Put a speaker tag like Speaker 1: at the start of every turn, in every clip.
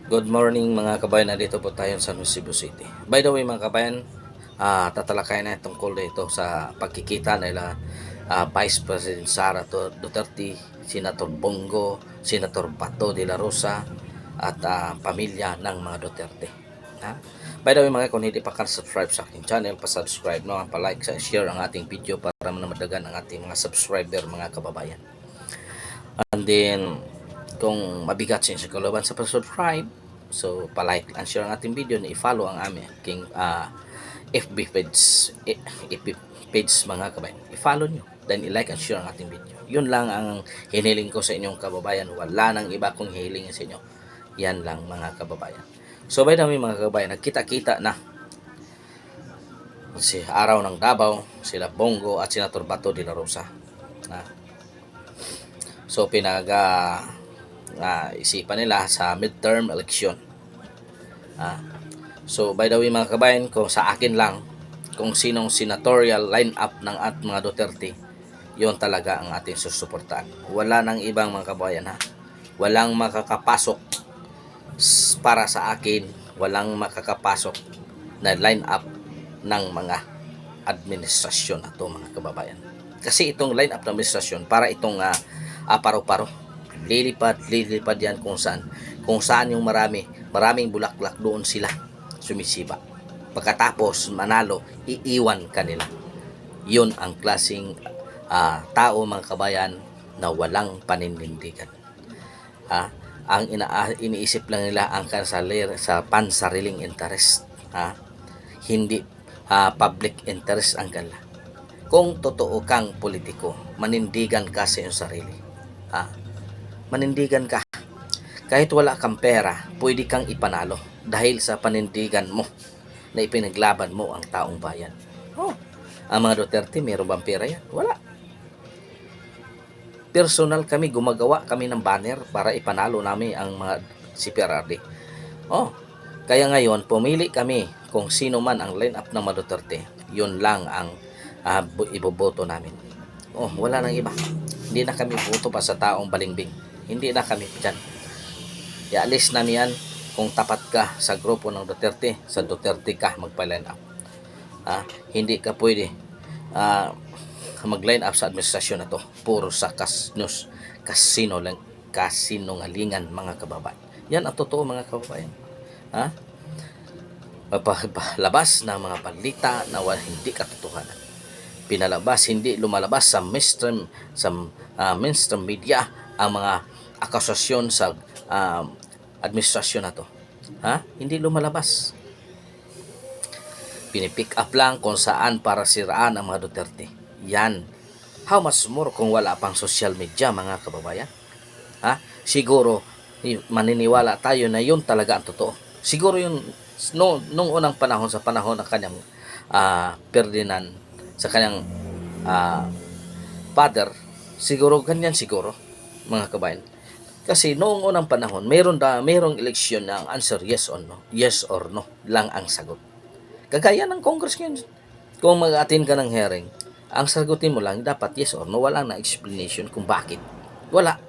Speaker 1: Good morning mga kabayan, na dito po tayo sa Cebu City. By the way mga kabayan, tatalakayin na tungkol dito sa pagkikita nila Vice President Sara Duterte, Senator Bongo, Senator Bato de la Rosa at pamilya ng mga Duterte. Ha? By the way mga, kung hindi pa ka-subscribe sa aking channel, pa-subscribe, no? Pa-like, share ang ating video para madagan ang ating mga subscriber mga kababayan. And then, kung mabigat sa kalooban sa pag-subscribe, so pa-like and share ang ating video, na i-follow ang aming king FB page, FB page mga kabayan. I-follow nyo, then i-like and share ang ating video. Yun lang ang hiniling ko sa inyong kababayan. Wala nang iba kong hihiling sa inyo. Yan lang mga kababayan. So by the way mga kababayan, nagkita-kita na si Araw ng Davao, sila Bongo at Senator Bato de la Rosa. So isipan nila sa midterm election. So by the way mga kabayan, kung sa akin lang, kung sinong senatorial lineup ng at mga Duterte, yon talaga ang ating susuportahan. Wala nang ibang mga kabayan ha. Walang makakapasok para sa akin, walang makakapasok na lineup ng mga administrasyon na to mga kababayan. Kasi itong lineup ng administrasyon para itong paro-paro. Lilipad yan kung saan yung maraming bulaklak, doon sila sumisiba. Pagkatapos manalo, iiwan kanila. Yun ang klaseng tao mga kabayan na walang paninindigan. Ang iniisip lang nila ang sa pansariling interest. Hindi public interest ang kanila. Kung totoo kang politiko, manindigan ka sa iyong sarili. Manindigan ka. Kahit wala kang pera, pwede kang ipanalo dahil sa panindigan mo na ipinaglaban mo ang taong bayan. Ang mga Duterte, meron bang pera yan? Wala. Personal kami, gumagawa kami ng banner para ipanalo namin ang mga si PRRD. Kaya ngayon, pumili kami kung sino man ang line-up ng mga Duterte. Yun lang ang iboboto namin. Wala nang iba. Hindi na kami boto pa sa taong balingbing. Hindi na kami dyan. I-alis namin yan. Kung tapat ka sa grupo ng Duterte, sa Duterte ka magpa-line up. Hindi ka pwede mag-line up sa administrasyon na to. Puro sa kasinungalingan mga kababayan. Yan ang totoo mga kababayan. Labas ng mga balita na hindi katotohanan. Pinalabas, hindi lumalabas sa mainstream media ang mga akusasyon sa administrasyon na to. Hindi lumalabas. Pinipick up lang kung saan para siraan ang mga Duterte. Yan. How much more kung wala pang social media mga kababayan? Siguro maniniwala tayo na yun talaga ang totoo. Siguro yun nung unang panahon, sa panahon ng kanyang Ferdinand, sa kanyang father, siguro ganyan siguro mga kabayan. Kasi noong unang panahon, mayroong eleksyon na ang answer yes or no. Yes or no lang ang sagot. Kagaya ng Congress ngayon. Kung mag-attend ka ng hearing, ang sagutin mo lang dapat yes or no. Wala na explanation kung bakit. Wala.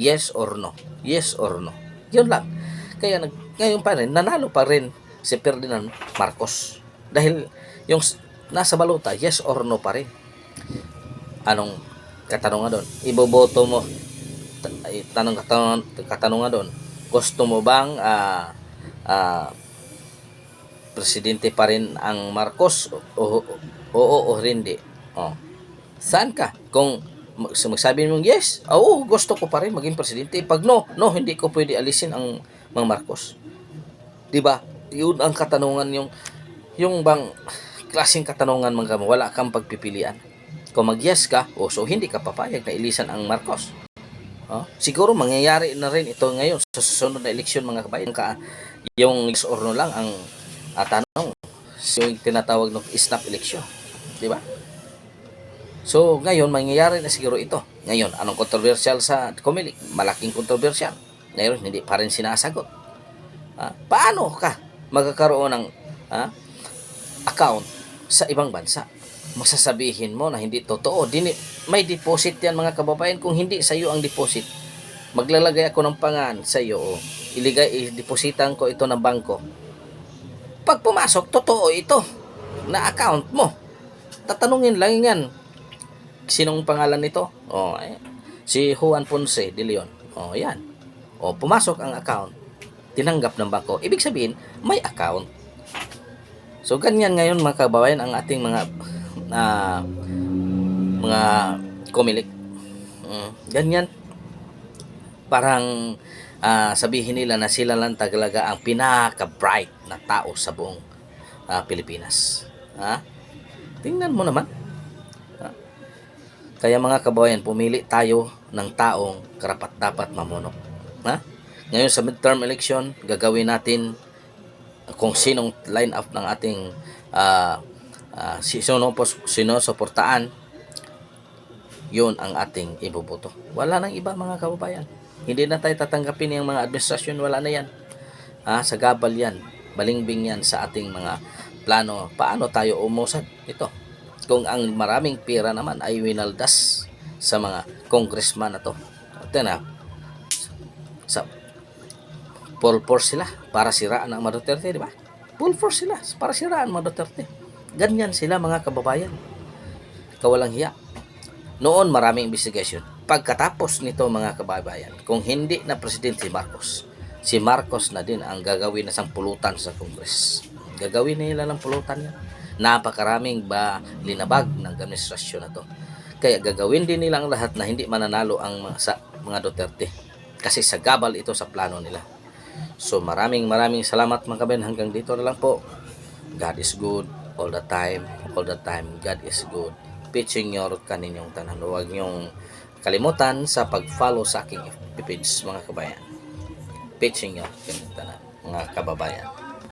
Speaker 1: Yes or no. Yes or no. Yun lang. Kaya ngayon pa rin, nanalo pa rin si Ferdinand Marcos. Dahil yung nasa baluta, yes or no pa rin. Anong katanungan doon? Iboboto mo. Katanungan doon. Gusto mo bang presidente pa rin ang Marcos? Oo o hindi? Saan ka? Kung magsabi mong yes, oo, gusto ko pa rin maging presidente. Pag no, hindi ko pwede alisin ang mga Marcos. Diba? Yun ang katanungan, yung bang klaseng katanungan mga wala kang pagpipilian. Kung mag-yes ka, so hindi ka papayag na ilisan ang Marcos. Siguro mangyayari na rin ito ngayon sa susunod na eleksyon mga kabayan. Yung yes or no lang ang tanong. So yung tinatawag ng snap election. Diba? So ngayon mangyayari na siguro ito. Ngayon, anong controversial sa Comelec? Malaking controversial. Ngayon, hindi pa rin sinasagot. Paano ka magkakaroon ng account sa ibang bansa? Masasabihin mo na hindi totoo. May deposit yan mga kababayan. Kung hindi sa iyo ang deposit, Maglalagay ako ng pangan sa iyo, o i-depositan ko ito ng bangko. Pag pumasok, totoo ito na account mo. Tatanungin lang yan, sinong pangalan nito? Si Juan Ponce de Leon. Yan. Pumasok ang account, tinanggap ng bangko. Ibig sabihin, may account. So, ganyan ngayon mga kababayan ang ating mga Comelec. Ganyan. Parang sabihin nila na sila lang talaga ang pinaka-bright na tao sa buong Pilipinas. Tingnan mo naman. Kaya mga kababayan, pumili tayo ng taong karapat-dapat mamuno. Ngayon sa midterm election, gagawin natin kung sinong line up ng ating sino suportaan, yun ang ating iboboto. Wala nang iba mga kababayan. Hindi na tayo tatanggapin yung mga administrasyon, wala na yan. Sa gabal yan, balingbing yan sa ating mga plano. Paano tayo umusad ito? Kung ang maraming pera naman ay winaldas sa mga congressman na to. Ito na, sa full force sila para siraan ang mga Duterte, di ba? Full force sila para siraan ang mga Duterte. Ganyan sila mga kababayan. Kawalang hiya. Noon maraming investigation. Pagkatapos nito mga kababayan, kung hindi na Presidente si Marcos na din ang gagawin na sang pulutan sa Congress. Gagawin nila ng pulutan yan. Napakaraming linabag ng administrasyon na to. Kaya gagawin din nila ang lahat na hindi mananalo ang mga Duterte. Kasi sa gabal ito sa plano nila. So maraming salamat mga kabayan. Hanggang dito na lang po. God is good all the time. All the time God is good. Pitching your kaninyong tanan. Huwag nyong kalimutan sa pag-follow sa aking FB page mga kabayan. Pitching your kaninyong tanan mga kababayan.